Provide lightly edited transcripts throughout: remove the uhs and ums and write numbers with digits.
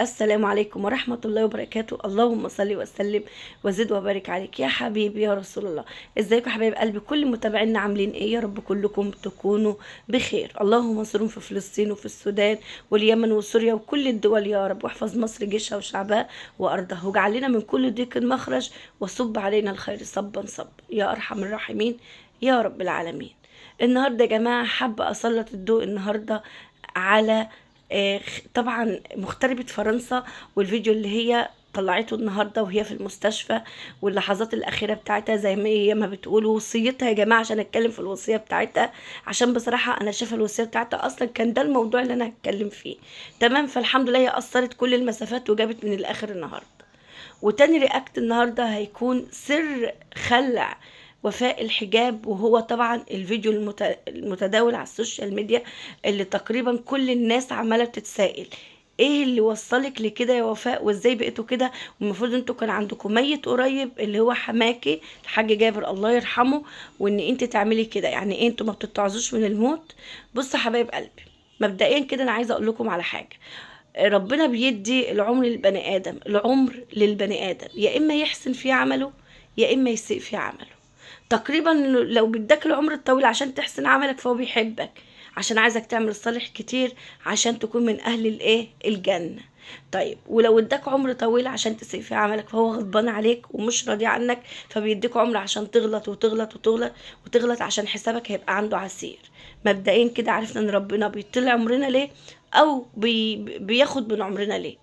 السلام عليكم ورحمة الله وبركاته. اللهم صل وسلم وزد وبارك عليك يا حبيبي يا رسول الله. ازيكم يا حبايب قلبي؟ كل متابعينا عاملين ايه؟ يا رب كلكم تكونوا بخير. اللهم انصرهم في فلسطين وفي السودان واليمن وسوريا وكل الدول يا رب، واحفظ مصر جيشها وشعبها وارضها، واجعل لنا من كل ضيق مخرج، وصب علينا الخير صبا صبا يا ارحم الراحمين يا رب العالمين. النهارده يا جماعة حابة اسلط الضوء النهارده على طبعا مغتربة فرنسا، والفيديو اللي هي طلعته النهارده وهي في المستشفى، واللحظات الاخيره بتاعتها زي ما هي ما بتقول، وصيتها يا جماعه عشان اتكلم في الوصيه بتاعتها، عشان بصراحه انا شايفه الوصيه بتاعتها اصلا كان ده الموضوع اللي انا هتكلم فيه. تمام، فالحمد لله هي قصرت كل المسافات وجابت من الاخر النهارده. وتاني رياكت النهارده هيكون سر خلع وفاء الحجاب، وهو طبعا الفيديو المتداول على السوشيال ميديا اللي تقريبا كل الناس عماله تتسائل ايه اللي وصلك لكده يا وفاء، وازاي بقيتوا كده؟ والمفروض انتوا كان عندكم ميت قريب اللي هو حماكي الحاج جابر الله يرحمه، وان انت تعملي كده يعني ايه؟ انتوا ما بتتعظوش من الموت؟ بصوا يا حبايب قلبي، مبدئيا كده انا عايزه اقول لكم على حاجه. ربنا بيدي العمر للبني ادم، العمر للبني ادم يا اما يحسن في عمله يا اما يسيء في عمله. تقريبا لو بدك العمر الطويل عشان تحسن عملك فهو بيحبك، عشان عايزك تعمل الصالح كتير عشان تكون من اهل الايه الجنة. طيب ولو اداك عمر طويل عشان تسيء في عملك فهو غضبان عليك ومش راضي عنك، فبيديك عمر عشان تغلط وتغلط وتغلط وتغلط عشان حسابك هيبقى عنده عسير. مبدئيا كده عرفنا ان ربنا بيطلع عمرنا ليه، او بياخد من عمرنا ليه.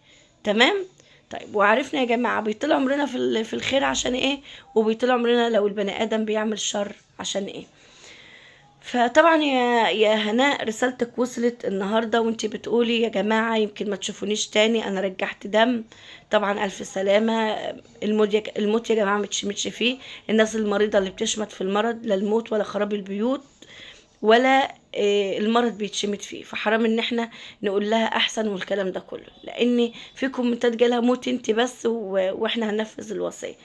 تمام. طيب وعرفنا يا جماعة بيطلع عمرنا في الخير عشان ايه، وبيطلع عمرنا لو البني ادم بيعمل شر عشان ايه. فطبعا يا هناء رسالتك وصلت النهارده، وانتي بتقولي يا جماعه يمكن ما تشوفونيش تاني، انا رجعت دم. طبعا الف سلامه. الموت يا جماعه متشمتش فيه. الناس المريضه اللي بتشمت في المرض، لا الموت ولا خراب البيوت ولا المرض بيتشمت فيه، فحرام ان احنا نقول لها احسن والكلام ده كله، لان في كومنتات جالها موت انت بس واحنا هننفذ الوصيه.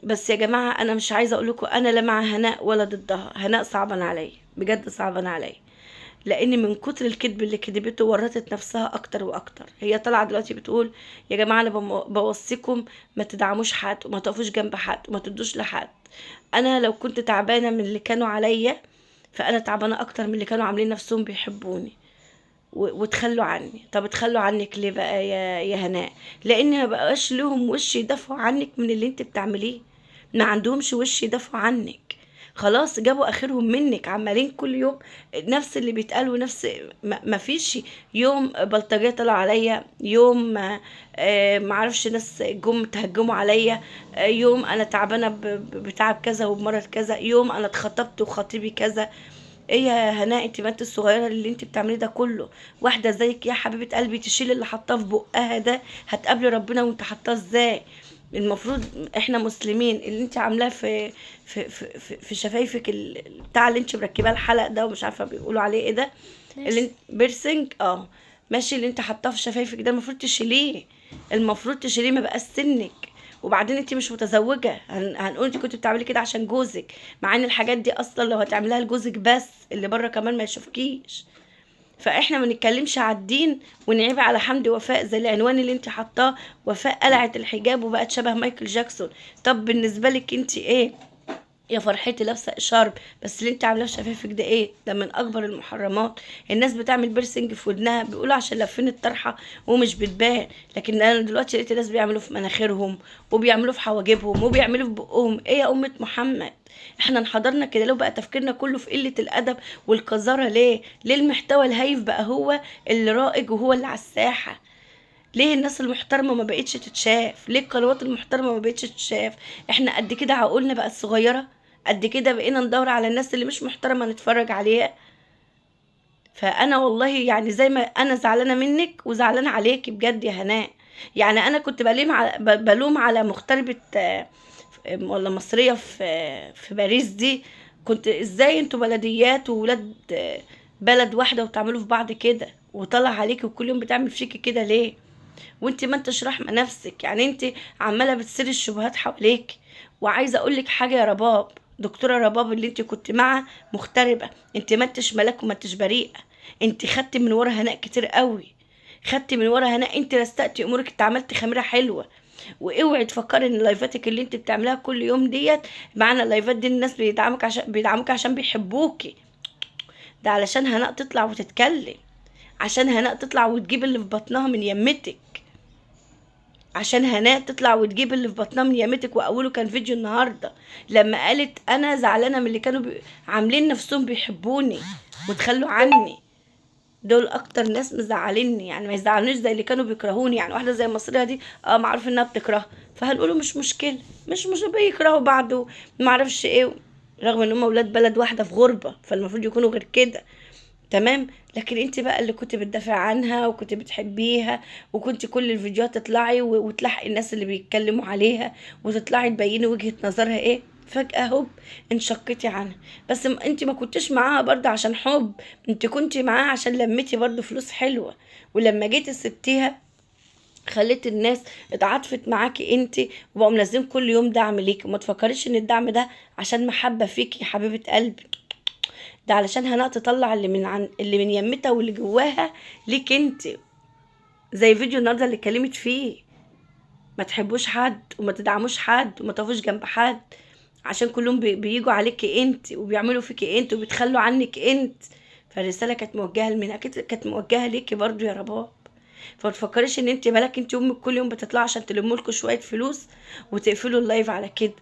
بس يا جماعه انا مش عايزه اقول لكم انا لا مع هناء ولا ضدها، هناء صعبا عليا بجد، صعبا عليا، لان من كتر الكذب اللي كذبته ورطت نفسها اكتر واكتر. هي طالعه دلوقتي بتقول يا جماعه انا بوصيكم ما تدعموش حد وما تقفوش جنب حد وما تدوش لحد. انا لو كنت تعبانه من اللي كانوا عليا فانا تعبانه اكتر من اللي كانوا عاملين نفسهم بيحبوني وتخلوا عني. طب اتخلوا عنك ليه بقى يا هناء؟ لان ما بقاش لهم وش يدافعوا عنك من اللي انت بتعمليه، ما عندهمش وش يدافعوا عنك، خلاص جابوا اخرهم منك، عمالين كل يوم نفس اللي بيتقال ونفس ما فيش يوم بلطجيه طلعوا عليا، يوم معرفش ناس جم تهجموا عليا، يوم انا تعبانه بتعب كذا وبمرض كذا، يوم انا اتخطبت وخطيبي كذا. ايه يا هناء انت ما انت الصغيره اللي انت بتعمليه ده كله؟ واحده زيك يا حبيبه قلبي تشيل اللي حطاه في بقها ده هتقابلي ربنا وانت حطاه ازاي؟ المفروض احنا مسلمين. اللي انت عاملاه في شفايفك بتاع اللي انت مركباه الحلق ده ومش عارفه بيقولوا عليه ايه ده، اللي انت بيرسنج ماشي، اللي انت حطاه في شفايفك ده المفروض تشيليه، المفروض تشيليه، ما بقاش سنك. وبعدين انت مش متزوجه، هنقول انت كنت بتعملي كده عشان جوزك، مع ان الحاجات دي اصلا لو هتعملها لجوزك بس اللي بره كمان ما يشوفكيش. فاحنا ما نتكلمش على الدين ونعيب على حمدي وفاء زي العنوان اللي انت حطاه، وفاء قلعت الحجاب وبقت شبه مايكل جاكسون. طب بالنسبه لك انت ايه؟ يا فرحتي لابسه اشارب، بس اللي انت عاملاه في شفايفك ده ايه؟ ده من اكبر المحرمات. الناس بتعمل بيرسنج في ودنها بيقولوا عشان لافين الطرحه ومش بتبان، لكن انا دلوقتي لقيت ناس بيعملوا في مناخيرهم وبيعملوا في حواجبهم وبيعملوا في بقهم. ايه يا امه محمد؟ احنا انحضرنا كده لو بقى تفكيرنا كله في قله الادب والقذاره؟ ليه المحتوى الهايف بقى هو اللي رائج وهو اللي على الساحه؟ ليه الناس المحترمه ما بقتش تتشاف؟ ليه القنوات المحترمه ما بقتش تتشاف؟ احنا قد كده عقولنا بقت صغيره، قد كده بقينا ندور على الناس اللي مش محترمه نتفرج عليها. فانا والله يعني زي ما انا زعلانه منك وزعلانه عليكي بجد يا هناء. يعني انا كنت بلوم على مغتربه ولا مصريه في باريس دي، كنت ازاي انتوا بلديات وولاد بلد واحده وتعملوا في بعض كده، وطلع عليكي وكل يوم بتعمل فيكي كده ليه؟ وانت ما انتش رحمه نفسك، يعني انت عماله بتصيري الشبهات حواليك. وعايزه اقول لك حاجه يا رباب، دكتوره رباب اللي انت كنت معاها مغتربه، انت ما انتش ملاك وما انتش بريئه، انت خدت من ورا هناء كتير قوي، خدتي من ورا هناء، انت رستقتي امورك، انت عملتي خميره حلوه. واوعي تفكري ان لايفاتك اللي انت بتعمليها كل يوم ديت معنى اللايفات دي الناس بيدعموك عشان بيحبوكي. ده علشان هناء تطلع وتتكلم، عشان هناء تطلع وتجيب اللي في بطنها من يمتك، عشان هناء تطلع وتجيب اللي في بطنها من يمتك. واوله كان فيديو النهارده لما قالت انا زعلانه من اللي كانوا عاملين نفسهم بيحبوني وتخلوا عني. دول اكتر ناس مزعليني، يعني ما يزعلونيش زي اللي كانوا بيكرهوني. يعني واحده زي المصريه دي معروف انها بتكره، فهنقوله مش مشكله، مش بيكرهوا بعض وما اعرفش ايه، رغم ان هم اولاد بلد واحده في غربه، فالمفروض يكونوا غير كده. تمام. لكن انت بقى اللي كنت بتدافع عنها وكنت بتحبيها، وكنت كل الفيديوهات تطلعي وتلحقي الناس اللي بيتكلموا عليها وتطلعي تبيني وجهة نظرها ايه، فجأة هوب انشقتي عنها. بس انت ما كنتش معاها برضه عشان حب، انت كنت معاها عشان لميتي برضه فلوس حلوة، ولما جيتي سبتيها خليت الناس اتعاطفت معاكي انت، وبقوا منزلين كل يوم دعم ليكي. وما تفكريش ان الدعم ده عشان محبة فيكي يا حبيبة قلبي، ده علشان هناء تطلع اللي من يمتها واللي جواها ليك انت. زي فيديو النهارده اللي اتكلمت فيه، ما تحبوش حد وما تدعموش حد وما تقفوش جنب حد، عشان كلهم بيجوا عليكي انت وبيعملوا فيكي انت وبيتخلوا عنك انت. فالرساله كانت موجهه لمين؟ اكيد كانت موجهه ليكي برضو يا رباب. فما تفكريش ان انت مالك انت امك كل يوم بتطلع عشان تلمولكوا شويه فلوس وتقفلوا اللايف على كده.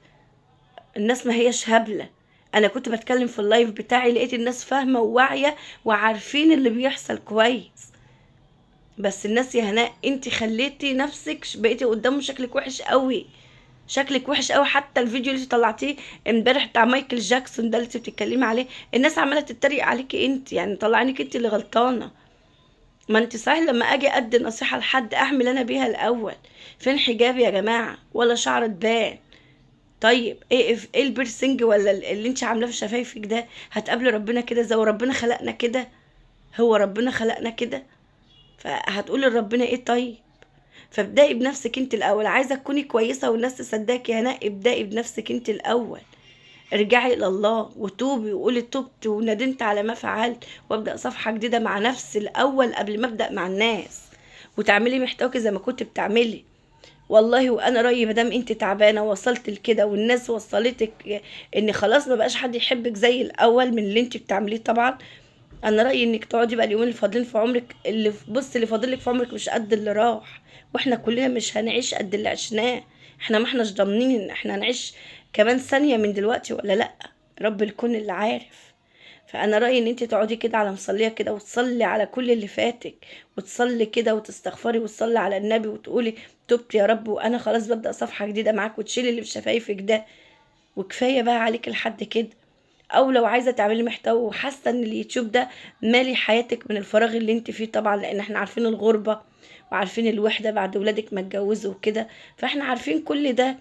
الناس ما هيش هبلة. انا كنت بتكلم في اللايف بتاعي لقيت الناس فاهمة وواعية وعارفين اللي بيحصل كويس. بس الناس يا هناء انت خليتي نفسك بقيتي قدامهم شكلك وحش قوي، شكلك وحش قوي. حتى الفيديو اللي طلعتيه امبارح بتاع مايكل جاكسون ده اللي انت بتتكلمي عليه، الناس عماله تتريق عليكي انت، يعني طلعانك انت اللي غلطانه. ما انت صحيح لما اجي ادي نصيحه لحد اعمل انا بيها الاول. فين حجابي يا جماعه؟ ولا شعر تبان؟ طيب ايه البيرسنج ولا اللي انت عاملاه في شفايفك ده؟ هتقابلي ربنا كده زي ربنا خلقنا كده؟ هو ربنا خلقنا كده؟ فهتقولي لربنا ايه؟ طيب فابدأي بنفسك انت الاول. عايزه تكوني كويسه والناس تصدقك يا هناء، ابدأي بنفسك انت الاول. ارجعي الى الله وتوبي وقولي تبت وندمت على ما فعلت، وابدأ صفحه جديده مع نفسي الاول قبل ما ابدأ مع الناس. وتعملي محتواكي زي ما كنت بتعملي. والله وانا رايي مادام انت تعبانه وصلت لكده والناس وصلتك ان خلاص ما بقاش حد يحبك زي الاول من اللي انت بتعمليه طبعا، انا رايي انك تقعدي بقى اليومين اللي فاضلين في عمرك، اللي فاضلك في عمرك مش قد اللي راح. واحنا كلنا مش هنعيش قد اللي عشناه. احنا ما احناش ضامنين ان احنا هنعيش كمان ثانيه من دلوقتي ولا لا، رب الكون اللي عارف. فانا رايي ان انت تقعدي كده على مصليه كده وتصلي على كل اللي فاتك، وتصلي كده وتستغفري وتصلي على النبي وتقولي تبت يا رب وانا خلاص ببدا صفحه جديده معاك، وتشيلي اللي في شفايفك ده. وكفايه بقى عليك لحد كده. او لو عايزه تعملي محتوى وحاسه ان اليوتيوب ده مالي حياتك من الفراغ اللي انت فيه طبعا، لان احنا عارفين الغربه وعارفين الوحده بعد ولادك ما اتجوزوا وكده، فاحنا عارفين كل ده.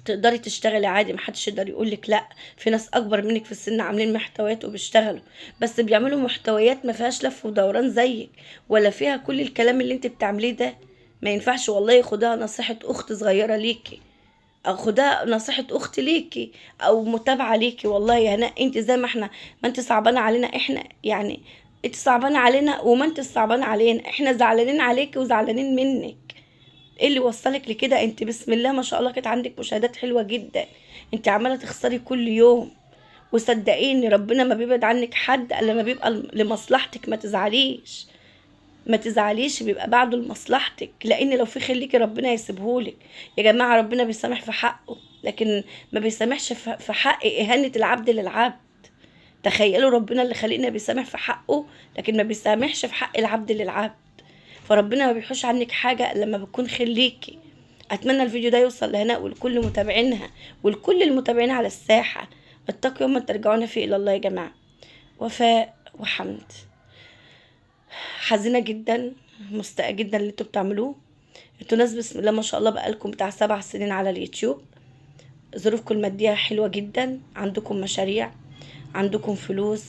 تقدري تشتغلي عادي، محدش يقدر يقولك لا. في ناس اكبر منك في السن عاملين محتويات وبيشتغلوا، بس بيعملوا محتويات ما فيهاش لف ودوران زيك، ولا فيها كل الكلام اللي انت بتعمليه ده. ما ينفعش والله. خدها نصيحة اخت صغيرة ليكي، او خدها نصيحة اخت ليكي، او متابعة ليكي. والله يا هناء انت زي ما احنا، ما انت صعبانة علينا احنا، يعني انت صعبانة علينا وما انت صعبانة علينا، احنا زعلانين عليكي وزعلانين منك. ايه اللي وصلك لكده؟ انت بسم الله ما شاء الله كانت عندك مشاهدات حلوة جدا، انت عمالة تخسري كل يوم. وصدقيني ربنا ما بيبعد عنك حد الا لما بيبقى لمصلحتك. ما تزعليش، ما تزعليش، بيبقى بعده لمصلحتك، لان لو في خير ليكي ربنا يسيبهولك. يا جماعة ربنا بيسامح في حقه، لكن ما بيسامحش في حق اهانة العبد للعبد. تخيلوا ربنا اللي خلقنا بيسامح في حقه، لكن ما بيسامحش في حق العبد للعبد. فربنا ما بيحوش عنك حاجة لما بتكون خير ليكي. اتمنى الفيديو ده يوصل لهناء ولكل متابعينها ولكل المتابعين على الساحة. اتقوا يوم ترجعون فيه الى الله يا جماعة. وفاء وحمد، حزينة جدا، مستاءة جدا اللي انتوا بتعملوه. انتوا ناس بسم الله ما شاء الله بقالكم بتاع 7 سنين على اليوتيوب، ظروفكم المادية حلوة جدا، عندكم مشاريع، عندكم فلوس،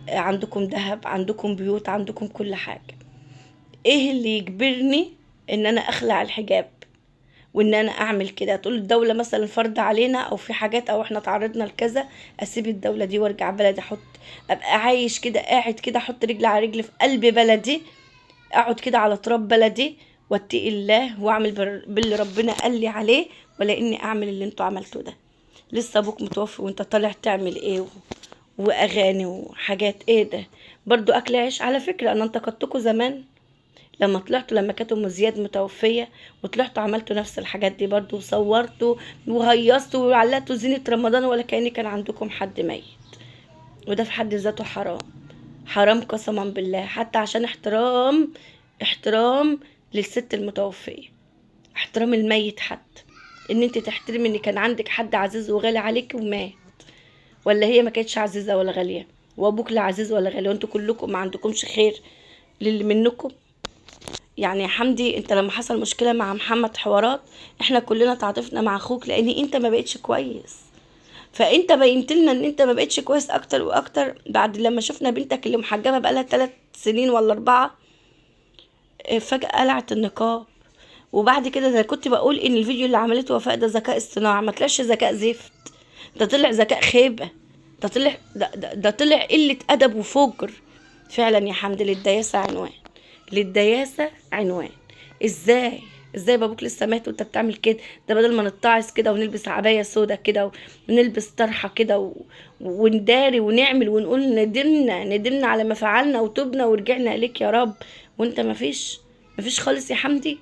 عندكم ذهب، عندكم بيوت، عندكم كل حاجة. ايه اللي يجبرني ان انا اخلع الحجاب وان انا اعمل كده؟ تقول الدولة مثلا فرض علينا او في حاجات او احنا تعرضنا لكذا، اسيب الدولة دي وارجع بلدي، ابقى عايش كده قاعد كده احط رجل على رجل في قلب بلدي، اقعد كده على تراب بلدي واتقي الله واعمل باللي ربنا قال لي عليه، ولا اني اعمل اللي انتوا عملتوه ده؟ لسه ابوك متوفي وانت طالع تعمل ايه واغاني وحاجات ايه ده؟ برضو اكل عيش. على فكره انا انتقدتكم زمان لما طلعتوا، لما كانت ام زياد متوفيه وطلعتوا عملتوا نفس الحاجات دي برضو، وصورتوا وهيصتوا وعلقتوا زينه رمضان ولا كأن كان عندكم حد ميت. وده في حد ذاته حرام، حرام قسما بالله، حتى عشان احترام للست المتوفيه، احترام الميت، حتى ان انت تحترمي ان كان عندك حد عزيز وغالي عليك ومات، ولا هي ما كانتش عزيزه ولا غاليه، وابوك لا عزيز ولا غالي، وانتوا كلكم ما عندكمش خير للي منكم. يعني يا حمدي انت لما حصل مشكله مع محمد حوارات، احنا كلنا تعاطفنا مع اخوك لان انت ما بقتش كويس، فانت بينت لنا ان انت ما بقتش كويس اكتر واكتر بعد لما شفنا بنتك اللي محجبه بقالها 3 سنين ولا 4 فجاه قلعت النقاب. وبعد كده ده كنت بقول ان الفيديو اللي عملته وفاء ده ذكاء اصطناعي، ما طلعش ذكاء زفت، ده طلع ذكاء خيبه، ده طلع قله ادب وفجر. فعلا يا حمد للدياسه عنوان، للدياسه عنوان. ازاي ازاي بابوك لسه مات وانت بتعمل كده؟ ده بدل ما نتعظ كده ونلبس عبايه سودا كده ونلبس طرحه كده ونداري ونعمل ونقول ندمنا على ما فعلنا وتوبنا ورجعنا اليك يا رب، وانت مفيش خالص يا حمدي.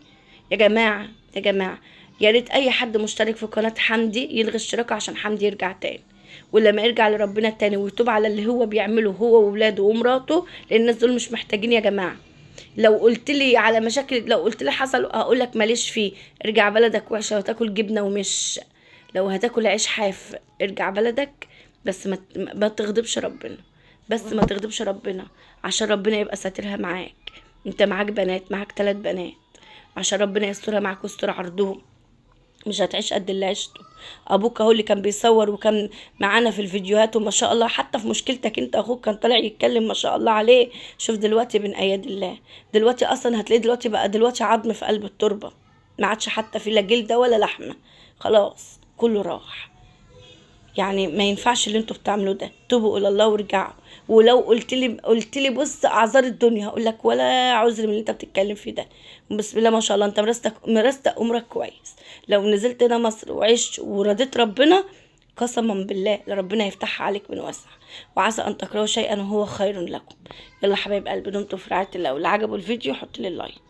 يا جماعه يا جماعه، يا ريت اي حد مشترك في قناه حمدي يلغي اشتراكه عشان حمدي يرجع تاني، ولما يرجع لربنا تاني ويتوب على اللي هو بيعمله هو وولاده ومراته، لان الناس دول مش محتاجين يا جماعه. لو قلت لي على مشاكل، لو قلت لي حصل هقول لك ماليش فيه، ارجع بلدك وحشه وتاكل جبنه ومش، لو هتاكل عيش حاف ارجع بلدك، بس ما تغضبش ربنا، بس ما تغضبش ربنا، عشان ربنا يبقى ساترها معاك. انت معاك بنات، معاك 3 بنات، عشان ربنا يسترها معاك ويستر عرضهم، مش هتعيش قد اللي عشته. ابوك اهو اللي كان بيصور وكان معانا في الفيديوهات وما شاء الله، حتى في مشكلتك انت اخوك كان طالع يتكلم ما شاء الله عليه. شوف دلوقتي من اياد الله، دلوقتي اصلا هتلاقيه دلوقتي بقى دلوقتي عظم في قلب التربه، ما عادش حتى في لا جلده ولا لحمه، خلاص كله راح. يعني ما ينفعش اللي انتوا بتعملوه ده، توبوا الى الله وارجعوا. ولو قلت لي بص اعذار الدنيا، هقول لك ولا عذر من اللي انت بتتكلم فيه ده. بسم الله ما شاء الله، انت مرستك امرك كويس. لو نزلت هنا مصر وعشت ورضيت ربنا، قسما بالله لربنا يفتحها عليك من واسع. وعسى ان تكرهوا شيئا وهو خير لكم. يلا حبايب قلبي، دمتم في رعايه الله، واللي عجبه الفيديو حط لي اللايك.